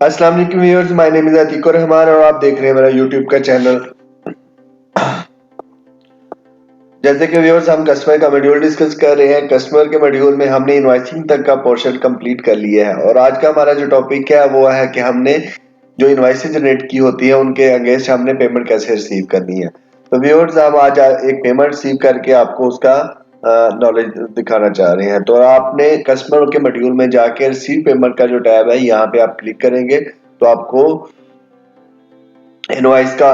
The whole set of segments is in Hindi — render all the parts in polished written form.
अस्सलाम वालेकुम viewers, my name is Atiqur Rahman और आप देख रहे हैं मेरा यूट्यूब का चैनल। जैसे कि व्यूअर्स हम कस्टमर का मॉड्यूल डिस्कस कर रहे हैं। कस्टमर के मॉड्यूल में हमने इनवॉइसिंग तक का पोर्शन कंप्लीट कर लिया है और आज का हमारा जो टॉपिक है वो है कि हमने जो इनवॉइसेज जनरेट की होती है उनके अगेंस्ट हमने पेमेंट कैसे रिसीव करनी है। तो व्यूअर्स हम आज एक पेमेंट रिसीव करके आपको उसका नॉलेज दिखाना चाह रहे हैं। तो आपने कस्टमर के मॉड्यूल में जाके रिसीव पेमेंट का जो टैब है यहाँ पे आप क्लिक करेंगे तो आपको इनवॉइस का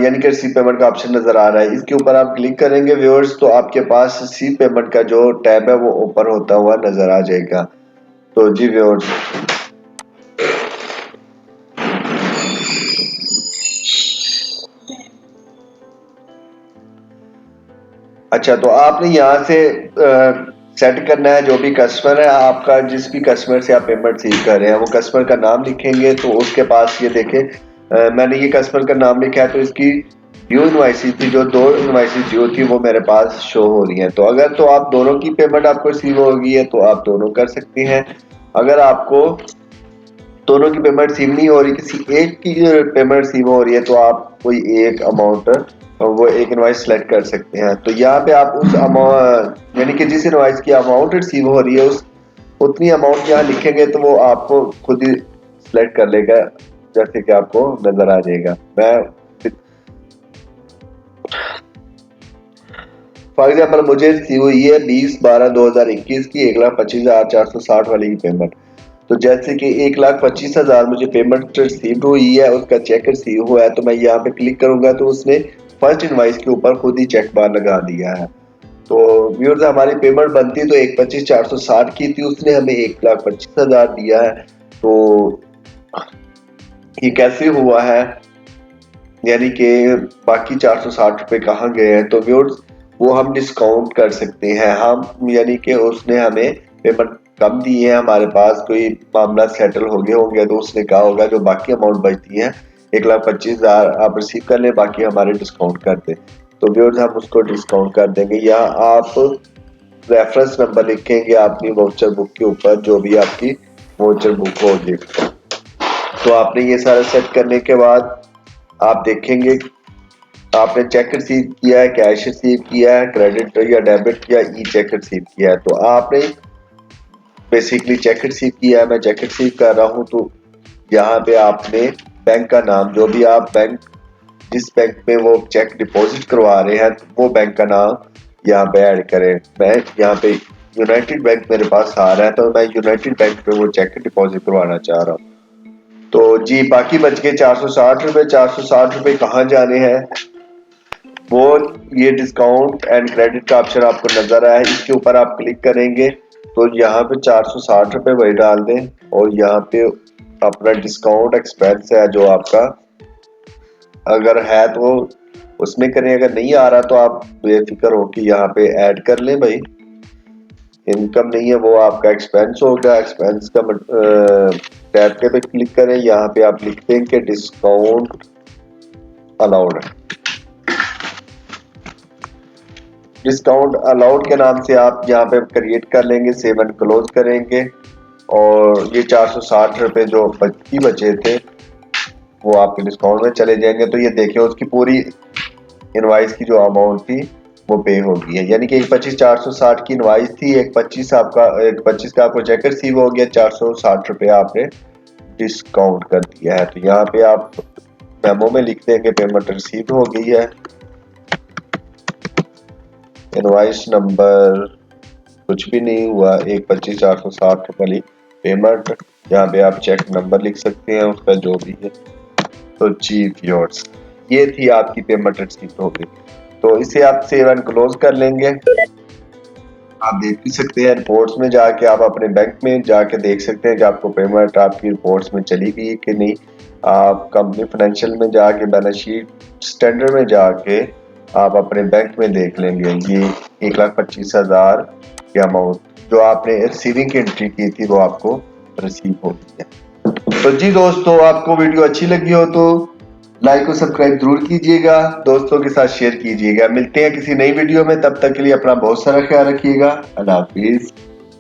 यानी कि रिसीव पेमेंट का ऑप्शन नजर आ रहा है। इसके ऊपर आप क्लिक करेंगे व्यूअर्स तो आपके पास रिसीव पेमेंट का जो टैब है वो ओपन होता हुआ नजर आ जाएगा। तो जी व्यूअर्स, अच्छा तो आपने यहाँ से सेट करना है जो भी कस्टमर है आपका, जिस भी कस्टमर से आप पेमेंट रिसीव कर रहे हैं वो कस्टमर का नाम लिखेंगे। तो उसके पास ये देखें, मैंने ये कस्टमर का नाम लिखा है तो इसकी ड्यू इनवॉइसेस थी, जो 2 इनवॉइसेस ड्यू थी वो मेरे पास शो हो रही हैं। तो अगर तो आप दोनों की पेमेंट आपको रिसीव होगी है तो आप दोनों कर सकते हैं। अगर आपको दोनों की पेमेंट रिसीव नहीं हो रही, किसी एक की पेमेंट रिसीव हो रही है तो आप कोई एक अमाउंट वो एक इनवॉइस सेलेक्ट कर सकते हैं। तो यहाँ पे आप उस अमाउंट यानी कि जिस इनवॉइस की अमाउंट रिसीव हो रही है उस उतनी अमाउंट यहाँ लिखेंगे तो वो आपको खुद ही सिलेक्ट कर लेगा, जैसे कि आपको नजर आ जाएगा। मैं फॉर एग्जाम्पल मुझे रिसीव हुई है 20/12/2021 की 1,25,460 वाली की पेमेंट। तो जैसे कि 1,25,000 मुझे पेमेंट रिसीव हुई है, उसका चेक रिसीव हुआ है तो मैं यहाँ पे क्लिक करूंगा तो उसने फर्स्ट इनवॉइस के ऊपर खुद ही चेक बार लगा दिया है। तो व्यूअर्स हमारी पेमेंट बनती तो 1,25,460 की थी, उसने हमें 1,25,000 दिया है। तो ये कैसे हुआ है, यानी कि बाकी 460 रुपए कहाँ गए हैं? तो व्यूअर्स वो हम डिस्काउंट कर सकते हैं हम, यानी कि उसने हमें पेमेंट कम दी है, हमारे पास कोई मामला सेटल हो गया होंगे तो उसने कहा होगा जो बाकी अमाउंट बचती है 1,25,000 आप रिसीव कर लें, बाकी हमारे डिस्काउंट कर दें। तो व्यूअर्स हम उसको डिस्काउंट कर देंगे। या आप रेफरेंस नंबर लिखेंगे अपनी वाउचर बुक के ऊपर, जो भी आपकी वाउचर बुक होगी। तो आपने ये सारा सेट करने के बाद आप देखेंगे आपने चेक रिसीव किया है, कैश रिसीव किया है, क्रेडिट या डेबिट या ई चेक रिसीव किया है। तो आपने बेसिकली चेक रिसीव किया है, मैं चेक रिसीव कर रहा हूँ। तो यहाँ पे आपने बैंक का नाम, जो भी आप बैंक जिस बैंक में वो चेक डिपॉजिट करवा रहे हैं वो बैंक का नाम यहाँ पे ऐड करें। मैं यहाँ पे यूनाइटेड बैंक मेरे पास आ रहा है तो मैं यूनाइटेड बैंक पे वो चेक डिपॉजिट करवाना चाह रहा हूँ। तो जी बाकी बच गए 460 रुपए। 460 रुपए कहाँ जाने हैं वो ये डिस्काउंट एंड क्रेडिट का ऑप्शन आपको नजर आया है, इसके ऊपर आप क्लिक करेंगे तो यहाँ पे 460 रुपए वही डाल दें और यहाँ पे अपना डिस्काउंट एक्सपेंस है जो आपका अगर है तो उसमें करें, अगर नहीं आ रहा तो आप बेफिक्र हो कि यहाँ पे ऐड कर लें भाई। इनकम नहीं है वो आपका एक्सपेंस होगा। एक्सपेंस का टैब पे क्लिक करें, यहाँ पे आप लिख दें कि डिस्काउंट अलाउड है। डिस्काउंट अलाउड के नाम से आप यहाँ पे क्रिएट कर लेंगे, सेव एंड क्लोज करेंगे और ये 460 रुपए जो बचे थे वो आपके डिस्काउंट में चले जाएंगे। तो ये देखिए उसकी पूरी इनवाइस की जो अमाउंट थी वो पे हो गई है, यानी कि 1,25,460 की इनवाइस थी, 1,25 का आपको चेक रिसीव हो गया, 460 रुपए आपने डिस्काउंट कर दिया है। तो यहाँ पे आप मेमो में लिख देंगे पेमेंट रिसीव हो गई है, इनवाइस नंबर कुछ भी नहीं हुआ, 1,25,460 वाली पेमेंट। यहाँ पे आप चेक नंबर लिख सकते हैं उसका जो भी है। तो जी व्यूअर्स ये थी आपकी पेमेंट रिसीव हो गई। तो इसे आप सेव एंड क्लोज कर लेंगे। आप देख भी सकते हैं रिपोर्ट्स में जाके, आप अपने बैंक में जाके देख सकते हैं कि आपको पेमेंट आपकी रिपोर्ट्स में चली गई कि नहीं। आप कंपनी फाइनेंशियल में जाके बैलेंस शीट स्टैंडर्ड में जाके आप अपने बैंक में देख लेंगे ये 1,25,000 की अमाउंट जो आपने रिसीविंग की एंट्री की थी वो आपको रिसीव हो गई है। तो जी दोस्तों आपको वीडियो अच्छी लगी हो तो लाइक और सब्सक्राइब जरूर कीजिएगा, दोस्तों के साथ शेयर कीजिएगा। मिलते हैं किसी नई वीडियो में, तब तक के लिए अपना बहुत सारा ख्याल रखिएगा। अल्लाह हाफिज।